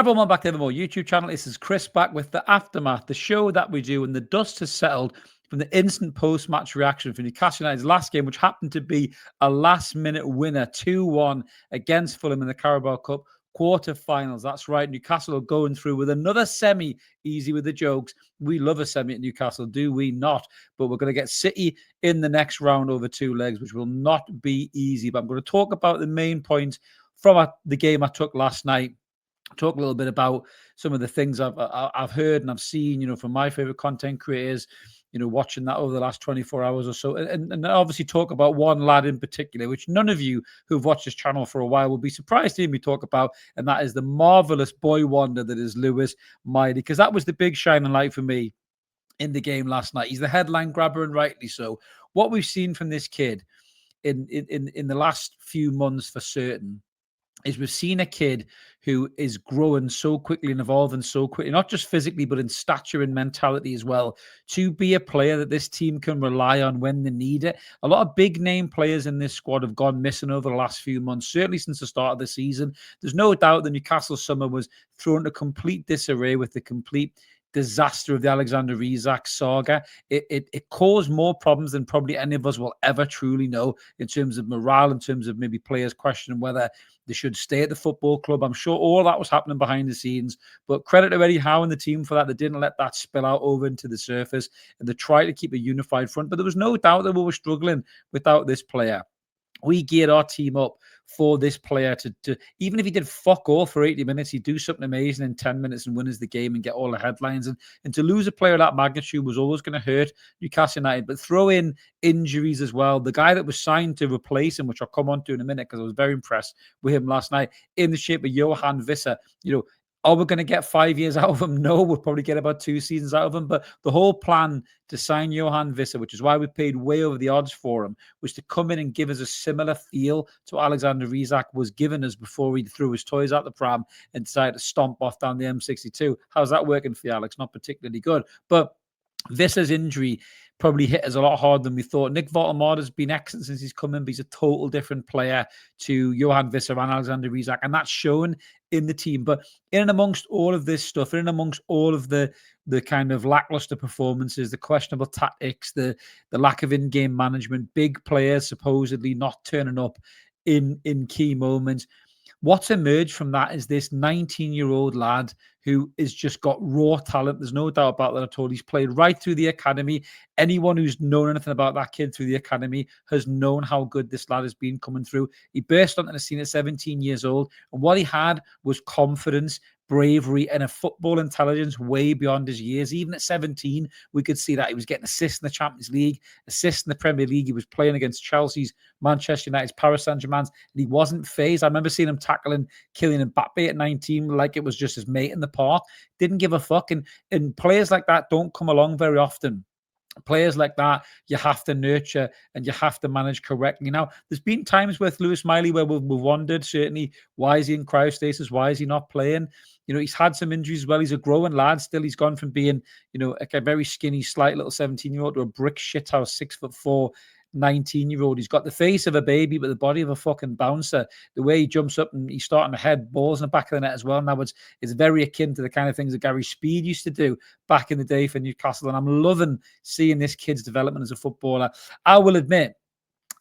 everyone, welcome back to the Evermore YouTube channel. This is Chris back with the Aftermath, the show that we do when the dust has settled from the instant post-match reaction for Newcastle United's last game, which happened to be a last-minute winner, 2-1 against Fulham in the Carabao Cup quarter-finals. That's right, Newcastle are going through with another semi, easy with the jokes. We love a semi at Newcastle, do we not? But we're going to get City in the next round over 2 legs, which will not be easy. But I'm going to talk about the main points from the game I took last night. Talk a little bit about some of the things I've heard and I've seen, from my favorite content creators, watching that over the last 24 hours or so. And obviously talk about one lad in particular, which none of you who've watched this channel for a while will be surprised to hear me talk about. And that is the marvelous boy wonder that is Lewis Miley, because that was the big shining light for me in the game last night. He's the headline grabber, and rightly so. What we've seen from this kid in the last few months for certain is we've seen a kid who is growing so quickly and evolving so quickly, not just physically, but in stature and mentality as well, to be a player that this team can rely on when they need it. A lot of big name players in this squad have gone missing over the last few months, certainly since the start of the season. There's no doubt the Newcastle summer was thrown into complete disarray with the complete disaster of the Alexander Isak saga. It caused more problems than probably any of us will ever truly know in terms of morale, in terms of maybe players questioning whether they should stay at the football club. I'm sure all that was happening behind the scenes, but credit to Eddie Howe and the team for that. They didn't let that spill out over into the surface, and they tried to keep a unified front. But there was no doubt that we were struggling without this player. We geared our team up for this player to even if he did fuck all for 80 minutes, he'd do something amazing in 10 minutes and win us the game and get all the headlines. And to lose a player of that magnitude was always going to hurt Newcastle United. But throw in injuries as well. The guy that was signed to replace him, which I'll come on to in a minute because I was very impressed with him last night, in the shape of Johan Vissa. Are we going to get 5 years out of him? No, we'll probably get about 2 seasons out of him. But the whole plan to sign Johan Vissa, which is why we paid way over the odds for him, was to come in and give us a similar feel to what Alexander Isak was giving us before he threw his toys out the pram and decided to stomp off down the M62. How's that working for you, Alex? Not particularly good. But Vissa's injury probably hit us a lot harder than we thought. Nick Voltemada's been excellent since he's come in, but he's a total different player to Johan Vissa and Alexander Isak, and that's shown in the team. But in and amongst all of this stuff, in and amongst all of the kind of lackluster performances, the questionable tactics, the lack of in-game management, big players supposedly not turning up in key moments, what's emerged from that is this 19-year-old lad who has just got raw talent. There's no doubt about that at all. He's played right through the academy. Anyone who's known anything about that kid through the academy has known how good this lad has been coming through. He burst onto the scene at 17 years old, and what he had was confidence, bravery, and a football intelligence way beyond his years. Even at 17, we could see that he was getting assists in the Champions League, assists in the Premier League. He was playing against Chelsea's, Manchester United's, Paris Saint-Germain's, and he wasn't phased. I remember seeing him tackling Kylian Mbappe at 19 like it was just his mate in the park. Didn't give a fuck. And players like that don't come along very often. Players like that, you have to nurture and you have to manage correctly. Now, there's been times with Lewis Miley where we've wondered, certainly, why is he in cryostasis? Why is he not playing? He's had some injuries as well. He's a growing lad still. He's gone from being, like a very skinny, slight little 17-year-old to a brick shithouse, 6'4", 19-year-old. He's got the face of a baby, but the body of a fucking bouncer. The way he jumps up and he's starting to head balls in the back of the net as well. Now it's very akin to the kind of things that Gary Speed used to do back in the day for Newcastle. And I'm loving seeing this kid's development as a footballer. I will admit,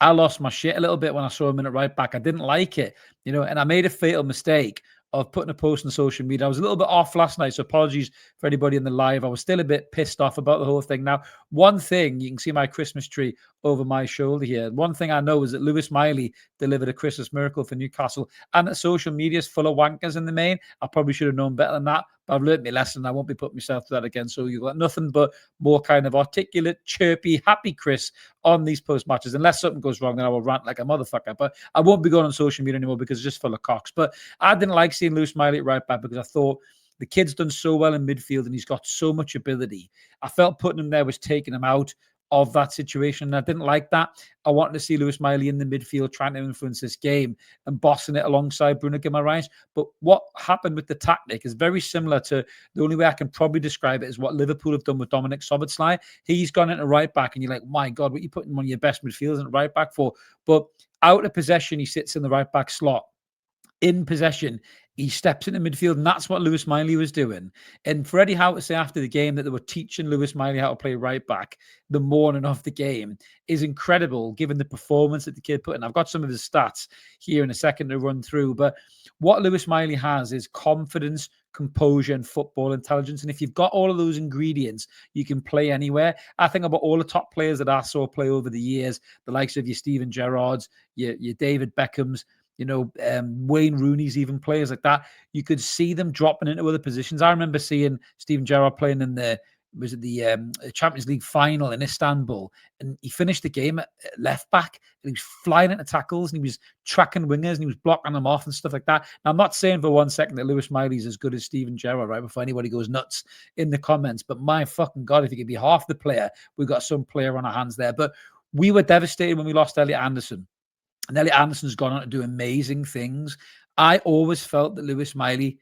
I lost my shit a little bit when I saw him in at right back. I didn't like it, and I made a fatal mistake of putting a post on social media. I was a little bit off last night, so apologies for anybody in the live. I was still a bit pissed off about the whole thing. Now, one thing, you can see my Christmas tree over my shoulder here. One thing I know is that Lewis Miley delivered a Christmas miracle for Newcastle, and that social media is full of wankers in the main. I probably should have known better than that, but I've learned my lesson. I won't be putting myself through that again. So you've got nothing but more kind of articulate, chirpy, happy Chris on these post matches. Unless something goes wrong, then I will rant like a motherfucker. But I won't be going on social media anymore because it's just full of cocks. But I didn't like seeing Lewis Miley at right back because I thought the kid's done so well in midfield and he's got so much ability. I felt putting him there was taking him out of that situation. And I didn't like that. I wanted to see Lewis Miley in the midfield trying to influence this game and bossing it alongside Bruno Guimaraes. But what happened with the tactic is very similar to the only way I can probably describe it is what Liverpool have done with Dominic Szoboszlai. He's gone into right back and you're like, my God, what are you putting one of your best midfielders in right back for? But out of possession, he sits in the right back slot. In possession, he steps into midfield, and that's what Lewis Miley was doing. And for Eddie Howe to say after the game that they were teaching Lewis Miley how to play right back the morning of the game is incredible, given the performance that the kid put in. I've got some of his stats here in a second to run through, but what Lewis Miley has is confidence, composure, and football intelligence. And if you've got all of those ingredients, you can play anywhere. I think about all the top players that I saw play over the years, the likes of your Steven Gerrards, your David Beckhams, Wayne Rooney's, even players like that. You could see them dropping into other positions. I remember seeing Steven Gerrard playing in the Champions League final in Istanbul, and he finished the game at left back, and he was flying into tackles, and he was tracking wingers, and he was blocking them off and stuff like that. Now, I'm not saying for 1 second that Lewis Miley's as good as Steven Gerrard, right? Before anybody goes nuts in the comments, but my fucking God, if he could be half the player, we've got some player on our hands there. But we were devastated when we lost Elliot Anderson. And Elliot Anderson's gone on to do amazing things. I always felt that Lewis Miley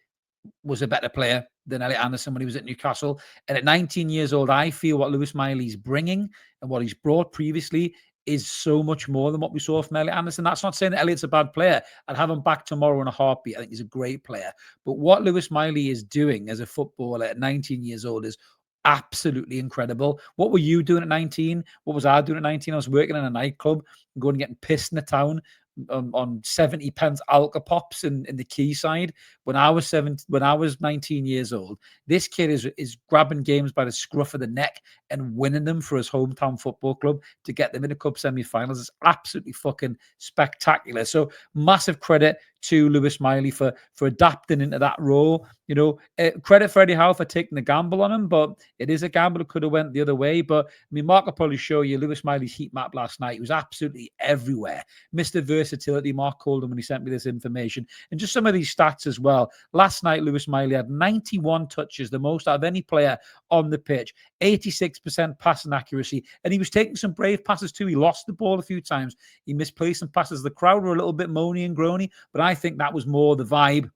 was a better player than Elliot Anderson when he was at Newcastle. And at 19 years old, I feel what Lewis Miley's bringing and what he's brought previously is so much more than what we saw from Elliot Anderson. That's not saying that Elliot's a bad player. I'd have him back tomorrow in a heartbeat. I think he's a great player. But what Lewis Miley is doing as a footballer at 19 years old is absolutely incredible. What were you doing at 19? What was I doing at 19? I was working in a nightclub and going and getting pissed in the town on 70 pence Alka-Pops in the quayside when I was 19 years old. This kid is grabbing games by the scruff of the neck and winning them for his hometown football club to get them in the cup semi-finals. It's absolutely fucking spectacular. So massive credit to Lewis Miley for adapting into that role. Credit for Eddie Howe for taking the gamble on him, but it is a gamble that could have went the other way. But I mean, Mark will probably show you Lewis Miley's heat map last night. He was absolutely everywhere. Mr. Versatility, Mark called him when he sent me this information. And just some of these stats as well. Last night, Lewis Miley had 91 touches, the most out of any player on the pitch, 86% passing accuracy. And he was taking some brave passes too. He lost the ball a few times. He misplaced some passes. The crowd were a little bit moany and groany, but I think that was more the vibe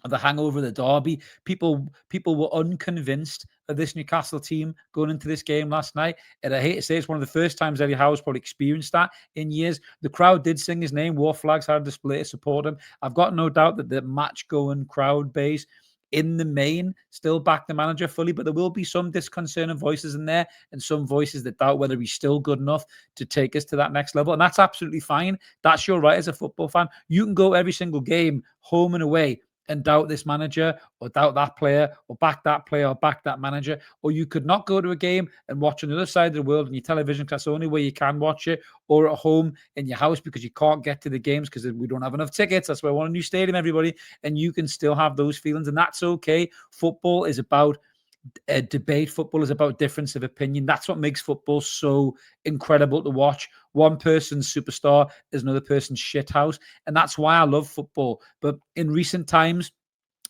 of the hangover of the derby. People were unconvinced of this Newcastle team going into this game last night. And I hate to say it's one of the first times Eddie Howe's probably experienced that in years. The crowd did sing his name. War flags had a display to support him. I've got no doubt that the match-going crowd base in the main still back the manager fully, but there will be some disconcerting voices in there and some voices that doubt whether he's still good enough to take us to that next level. And that's absolutely fine. That's your right as a football fan. You can go every single game, home and away, and doubt this manager or doubt that player or back that player or back that manager. Or you could not go to a game and watch on the other side of the world on your television because that's the only way you can watch it, or at home in your house because you can't get to the games because we don't have enough tickets. That's why I want a new stadium, everybody. And you can still have those feelings, and that's okay. Football is about a debate. Football is about difference of opinion. That's what makes football so incredible to watch. One person's superstar is another person's shithouse, and that's why I love football. But in recent times,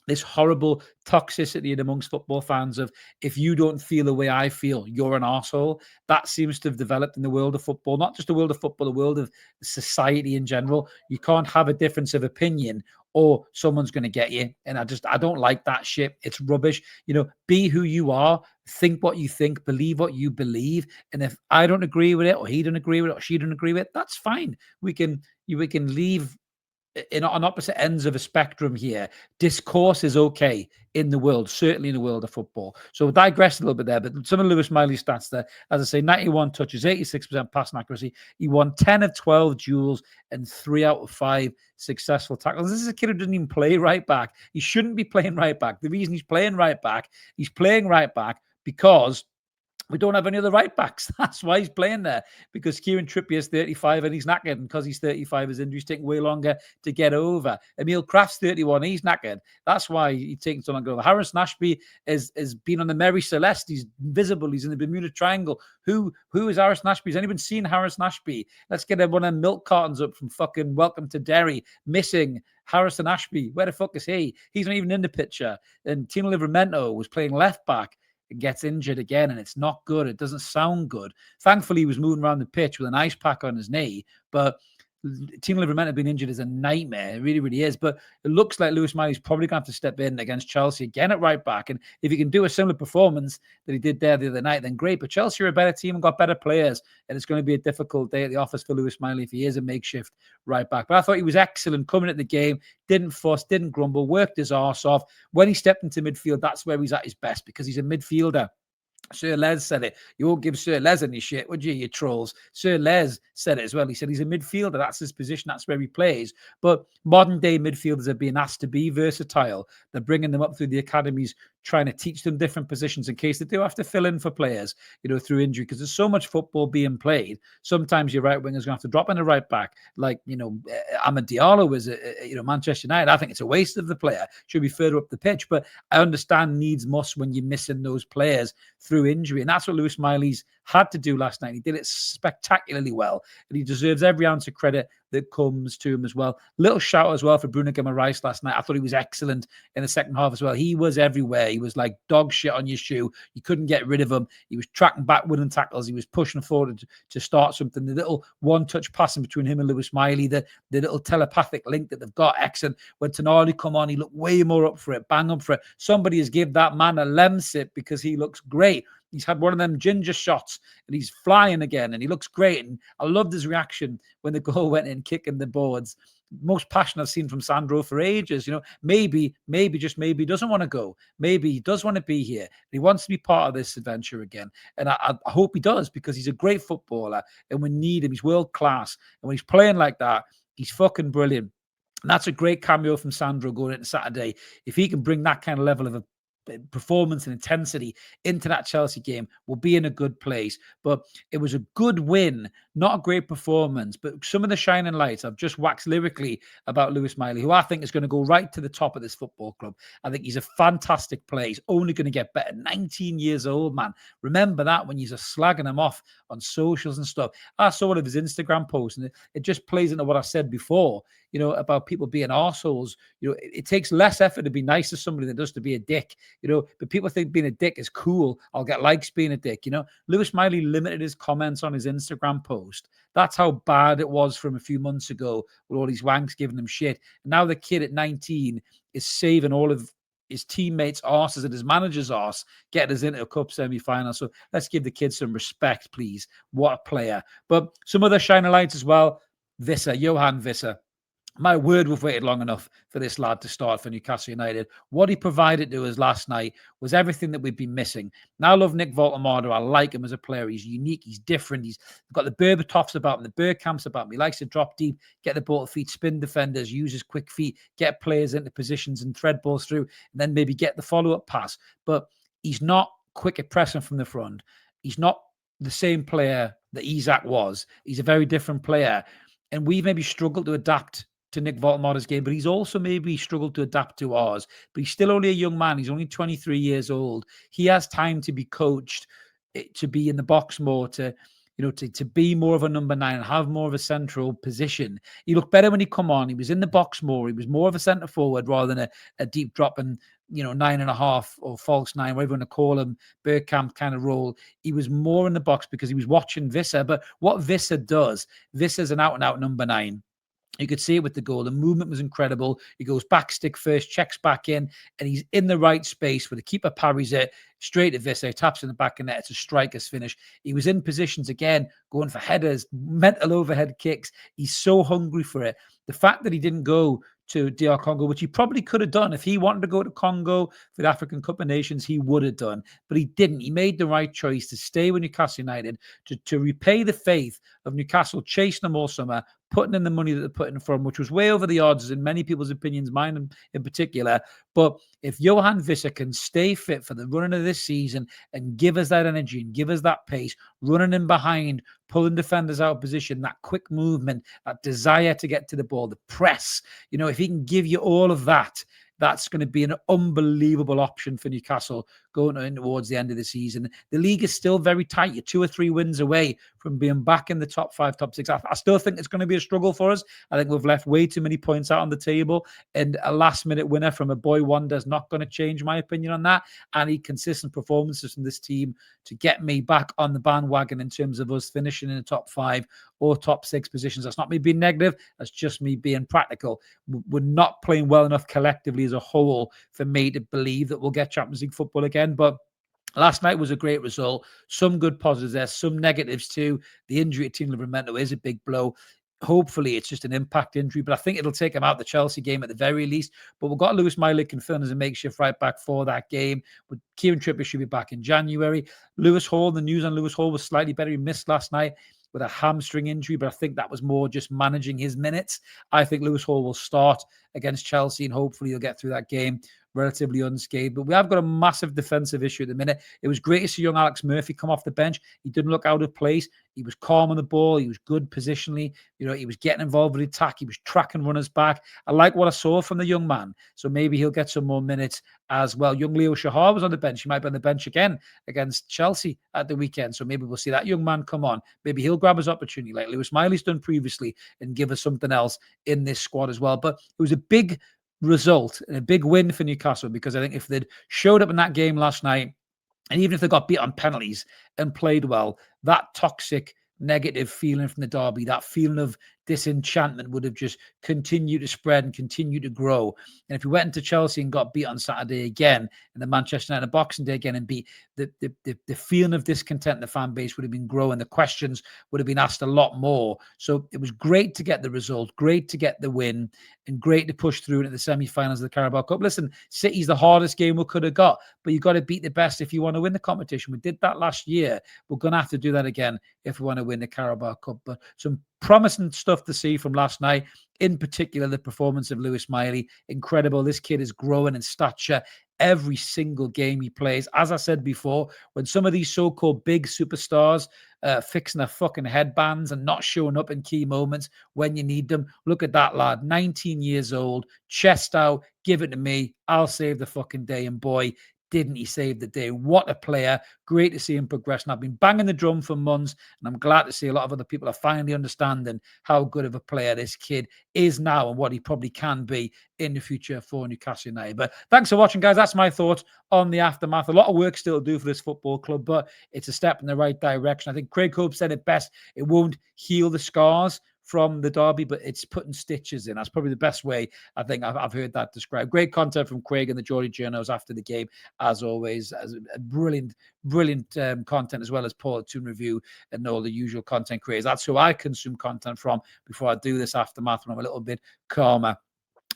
this horrible toxicity amongst football fans of, if you don't feel the way I feel, you're an arsehole. That seems to have developed in the world of football, not just the world of football, the world of society in general. You can't have a difference of opinion or someone's going to get you. And I don't like that shit. It's rubbish. Be who you are, think what you think, believe what you believe. And if I don't agree with it, or he don't agree with it, or she don't agree with it, that's fine. We can leave on opposite ends of a spectrum here. Discourse is okay in the world, certainly in the world of football. So digress a little bit there, but some of Lewis Miley's stats there, as I say, 91 touches, 86% passing accuracy. He won 10 of 12 duels and 3 out of 5 successful tackles. This is a kid who doesn't even play right back. He shouldn't be playing right back. The reason he's playing right back because we don't have any other right backs. That's why he's playing there, because Kieran Trippier is 35 and he's knackered. And because he's 35, his injuries take way longer to get over. Emil Kraft's 31, he's knackered. That's why he's taking so long to go over. Harris Nashby has been on the Mary Celeste. He's invisible. He's in the Bermuda Triangle. Who is Harris Nashby? Has anyone seen Harris Nashby? Let's get one of them milk cartons up from fucking Welcome to Derry. Missing Harrison Ashby. Where the fuck is he? He's not even in the picture. And Tino Livramento was playing left back. It gets injured again, and it's not good. It doesn't sound good. Thankfully, he was moving around the pitch with an ice pack on his knee. But Tino Livramento being injured is a nightmare. It really, really is. But it looks like Lewis Miley's probably going to have to step in against Chelsea again at right back. And if he can do a similar performance that he did there the other night, then great. But Chelsea are a better team and got better players. And it's going to be a difficult day at the office for Lewis Miley if he is a makeshift right back. But I thought he was excellent coming at the game, didn't fuss, didn't grumble, worked his arse off. When he stepped into midfield, that's where he's at his best because he's a midfielder. Sir Les said it. You won't give Sir Les any shit, would you, you trolls? Sir Les said it as well. He said he's a midfielder. That's his position. That's where he plays. But modern day midfielders are being asked to be versatile. They're bringing them up through the academies, trying to teach them different positions in case they do have to fill in for players, through injury, because there's so much football being played. Sometimes your right wingers going to have to drop in a right back, like, Amad Diallo was, Manchester United. I think it's a waste of the player. Should be further up the pitch. But I understand needs must when you're missing those players through injury. And that's what Lewis Miley's had to do last night. He did it spectacularly well. And he deserves every ounce of credit that comes to him as well. Little shout as well for Bruno Guimaraes last night. I thought he was excellent in the second half as well. He was everywhere. He was like dog shit on your shoe. You couldn't get rid of him. He was tracking back, winning tackles. He was pushing forward to start something. The little one-touch passing between him and Lewis Miley, the little telepathic link that they've got, excellent. When Tonali come on, he looked way more up for it, bang up for it. Somebody has given that man a lemsip because he looks great. He's had one of them ginger shots and he's flying again and he looks great. And I loved his reaction when the goal went in, kicking the boards. Most passion I've seen from Sandro for ages. Maybe he doesn't want to go. Maybe he does want to be here. He wants to be part of this adventure again. And I hope he does, because he's a great footballer and we need him. He's world class. And when he's playing like that, he's fucking brilliant. And that's a great cameo from Sandro going into Saturday. If he can bring that kind of level of a performance and intensity into that Chelsea game, will be in a good place. But it was a good win, not a great performance, but some of the shining lights. I've just waxed lyrically about Lewis Miley, who I think is going to go right to the top of this football club. I think he's a fantastic player. He's only going to get better. 19 years old, man. Remember that when you're slagging him off on socials and stuff. I saw one of his Instagram posts and it just plays into what I said before, about people being arseholes. It takes less effort to be nice to somebody than it does to be a dick. But people think being a dick is cool. I'll get likes being a dick. Lewis Miley limited his comments on his Instagram post. That's how bad it was from a few months ago with all these wanks giving him shit. And now the kid at 19 is saving all of his teammates' arses and his manager's arse, getting us into a cup semi-final. So let's give the kid some respect, please. What a player. But some other shining lights as well. Vissa, Johan Vissa. My word, we've waited long enough for this lad to start for Newcastle United. What he provided to us last night was everything that we've been missing. Now I love Nick Voltemade. I like him as a player. He's unique. He's different. He's got the Berbatovs about him, the Bergkamps about him. He likes to drop deep, get the ball to feet, spin defenders, use his quick feet, get players into positions and thread balls through, and then maybe get the follow-up pass. But he's not quick at pressing from the front. He's not the same player that Isak was. He's a very different player. And we maybe struggled to adapt to Nick Voltemade's game, but he's also maybe struggled to adapt to ours. But he's still only a young man. He's only 23 years old. He has time to be coached, to be in the box more, to be more of a number 9 and have more of a central position. He looked better when he come on. He was in the box more. He was more of a centre forward rather than a deep drop and 9.5 or false 9, whatever you want to call him, Bergkamp kind of role. He was more in the box because he was watching Vissa. But what Vissa does, Vissa's an out-and-out number 9. You could see it with the goal. The movement was incredible. He goes back stick first, checks back in, and he's in the right space where the keeper parries it straight at Vissa, taps in the back of net. It's a striker's finish. He was in positions again, going for headers, mental overhead kicks. He's so hungry for it. The fact that he didn't go to DR Congo, which he probably could have done. If he wanted to go to Congo for the African Cup of Nations, he would have done. But he didn't. He made the right choice to stay with Newcastle United, to repay the faith of Newcastle, chasing them all summer, putting in the money that they're putting for him, which was way over the odds in many people's opinions, mine in particular. But if Johan Vissa can stay fit for the running of this season and give us that energy and give us that pace, running in behind, pulling defenders out of position, that quick movement, that desire to get to the ball, the press, if he can give you all of that, that's going to be an unbelievable option for Newcastle going in towards the end of the season. The league is still very tight. You're 2 or 3 wins away from being back in the top 5, top 6. I still think it's going to be a struggle for us. I think we've left way too many points out on the table, and a last-minute winner from a boy wonder is not going to change my opinion on that. I need consistent performances from this team to get me back on the bandwagon in terms of us finishing in the top 5 or top 6 positions. That's not me being negative. That's just me being practical. We're not playing well enough collectively as a whole for me to believe that we'll get Champions League football again. But last night was a great result. Some good positives there, some negatives too. The injury to Tino Livramento is a big blow. Hopefully, it's just an impact injury, but I think it'll take him out the Chelsea game at the very least. But we've got Lewis Miley confirmed as a makeshift right back for that game. But Kieran Trippier should be back in January. Lewis Hall, the news on Lewis Hall was slightly better. He missed last night with a hamstring injury, but I think that was more just managing his minutes. I think Lewis Hall will start against Chelsea, and hopefully he'll get through that game relatively unscathed. But we have got a massive defensive issue at the minute. It was great to see young Alex Murphy come off the bench. He didn't look out of place. He was calm on the ball. He was good positionally. He was getting involved with the attack. He was tracking runners back. I like what I saw from the young man. So maybe he'll get some more minutes as well. Young Leo Shahar was on the bench. He might be on the bench again against Chelsea at the weekend. So maybe we'll see that young man come on. Maybe he'll grab his opportunity like Lewis Miley's done previously and give us something else in this squad as well. But it was a big result and a big win for Newcastle, because I think if they'd showed up in that game last night, and even if they got beat on penalties and played well, that toxic, negative feeling from the derby, that feeling of disenchantment would have just continued to spread and continue to grow. And if we went into Chelsea and got beat on Saturday again, and the Manchester United Boxing Day again, and beat, the feeling of discontent in the fan base would have been growing. The questions would have been asked a lot more. So it was great to get the result, great to get the win, and great to push through into the semi-finals of the Carabao Cup. Listen, City's the hardest game we could have got, but you've got to beat the best if you want to win the competition. We did that last year. We're going to have to do that again if we want to win the Carabao Cup. But some promising stuff to see from last night, in particular the performance of Lewis Miley. Incredible. This kid is growing in stature every single game he plays. As I said before, when some of these so-called big superstars fixing their fucking headbands and not showing up in key moments when you need them, look at that lad, 19 years old, chest out, give it to me, I'll save the fucking day. And boy, didn't he save the day. What a player. Great to see him progress. And I've been banging the drum for months, and I'm glad to see a lot of other people are finally understanding how good of a player this kid is now and what he probably can be in the future for Newcastle United. But thanks for watching, guys. That's my thoughts on the aftermath. A lot of work still to do for this football club, but it's a step in the right direction. I think Craig Hope said it best. It won't heal the scars from the derby, but it's putting stitches in. That's probably the best way I think I've heard that described. Great content from Craig and the Geordie Journos after the game, as always. As a brilliant content, as well as Paul Toon Review and all the usual content creators. That's who I consume content from before I do this aftermath when I'm a little bit calmer.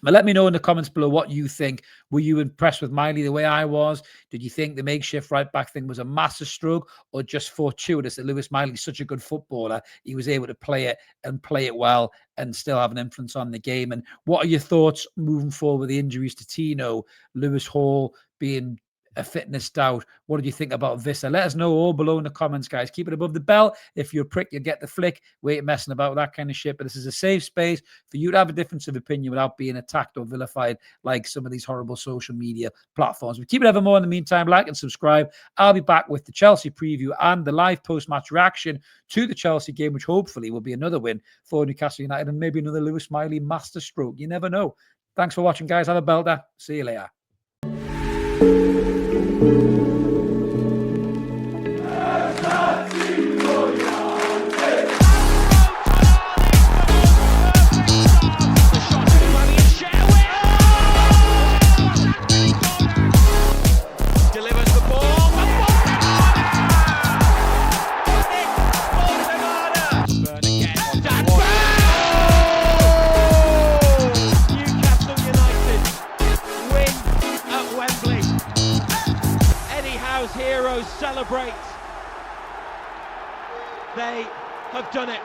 But let me know in the comments below what you think. Were you impressed with Miley the way I was? Did you think the makeshift right back thing was a massive stroke, or just fortuitous that Lewis Miley's such a good footballer, he was able to play it and play it well and still have an influence on the game? And what are your thoughts moving forward with the injuries to Tino, Lewis Hall being a fitness doubt? What did you think about Vissa? Let us know all below in the comments, guys. Keep it above the bell. If you're a prick, you'll get the flick. We ain't messing about with that kind of shit. But this is a safe space for you to have a difference of opinion without being attacked or vilified like some of these horrible social media platforms. But keep it ever more in the meantime. Like and subscribe. I'll be back with the Chelsea preview and the live post-match reaction to the Chelsea game, which hopefully will be another win for Newcastle United and maybe another Lewis Miley masterstroke. You never know. Thanks for watching, guys. Have a belter. See you later. Heroes celebrate. They have done it.